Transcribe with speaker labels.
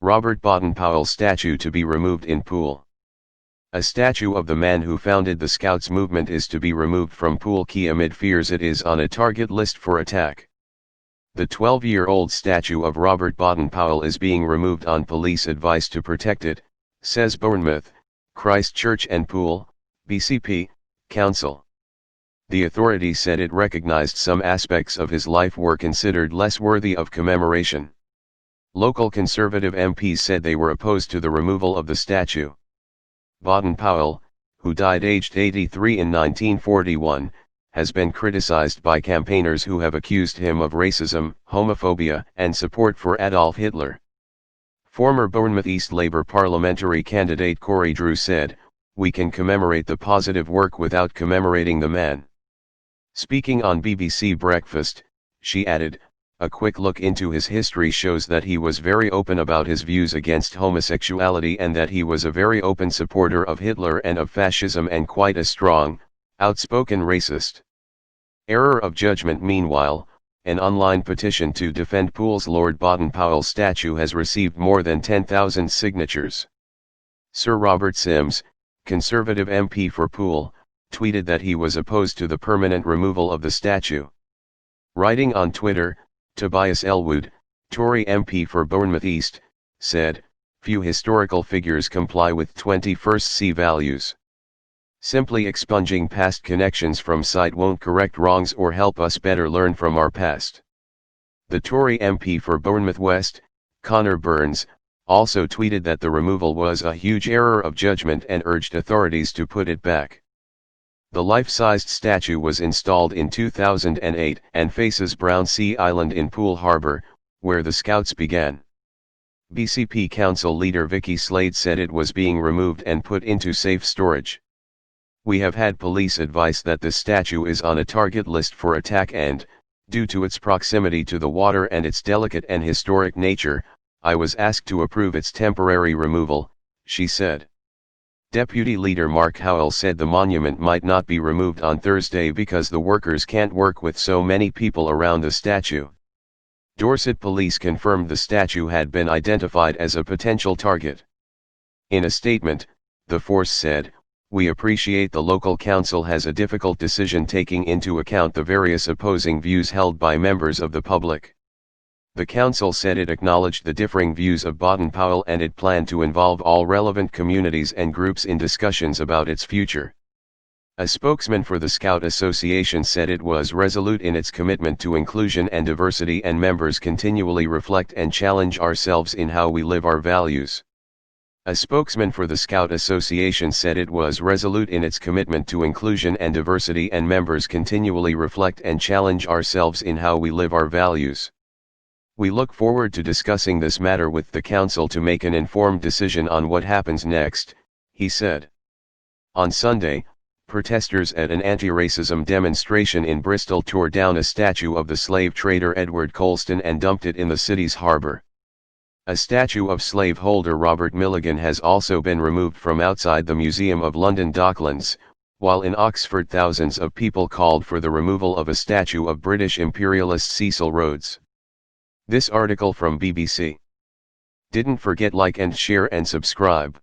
Speaker 1: Robert Baden Powell statue to be removed in Poole. A statue of the man who founded the Scouts movement is to be removed from Poole Key amid fears it is on a target list for attack. The 12-year-old statue of Robert Baden Powell is being removed on police advice to protect it, says Bournemouth, Christchurch and Poole, BCP, Council. The authorities said it recognized some aspects of his life were considered less worthy of commemoration. Local Conservative MPs said they were opposed to the removal of the statue. Baden Powell, who died aged 83 in 1941, has been criticized by campaigners who have accused him of racism, homophobia, and support for Adolf Hitler. Former Bournemouth East Labour parliamentary candidate Corey Drew said, "We can commemorate the positive work without commemorating the man." Speaking on BBC Breakfast, she added, "A quick look into his history shows that he was very open about his views against homosexuality and that he was a very open supporter of Hitler and of fascism and quite a strong, outspoken racist." Error of judgment. Meanwhile, an online petition to defend Poole's Lord Baden Powell statue has received more than 10,000 signatures. Sir Robert Sims, Conservative MP for Poole, tweeted that he was opposed to the permanent removal of the statue. Writing on Twitter, Tobias Elwood, Tory MP for Bournemouth East, said, "Few historical figures comply with 21st-century values. Simply expunging past connections from site won't correct wrongs or help us better learn from our past." The Tory MP for Bournemouth West, Connor Burns, also tweeted that the removal was a huge error of judgment and urged authorities to put it back. The life-sized statue was installed in 2008 and faces Brownsea Island in Poole Harbour, where the Scouts began. BCP Council leader Vicky Slade said it was being removed and put into safe storage. "We have had police advice that this statue is on a target list for attack and, due to its proximity to the water and its delicate and historic nature, I was asked to approve its temporary removal," she said. Deputy Leader Mark Howell said the monument might not be removed on Thursday because the workers can't work with so many people around the statue. Dorset Police confirmed the statue had been identified as a potential target. In a statement, the force said, "We appreciate the local council has a difficult decision taking into account the various opposing views held by members of the public." The council said it acknowledged the differing views of Baden Powell and it planned to involve all relevant communities and groups in discussions about its future. A spokesman for the Scout Association said it was resolute in its commitment to inclusion and diversity and members continually reflect and challenge ourselves in how we live our values. A spokesman for the Scout Association said it was resolute in its commitment to inclusion and diversity and members continually reflect and challenge ourselves in how we live our values. "We look forward to discussing this matter with the council to make an informed decision on what happens next," he said. On Sunday, protesters at an anti-racism demonstration in Bristol tore down a statue of the slave trader Edward Colston and dumped it in the city's harbour. A statue of slaveholder Robert Milligan has also been removed from outside the Museum of London Docklands, while in Oxford thousands of people called for the removal of a statue of British imperialist Cecil Rhodes. This article from BBC. Didn't forget like and share and subscribe.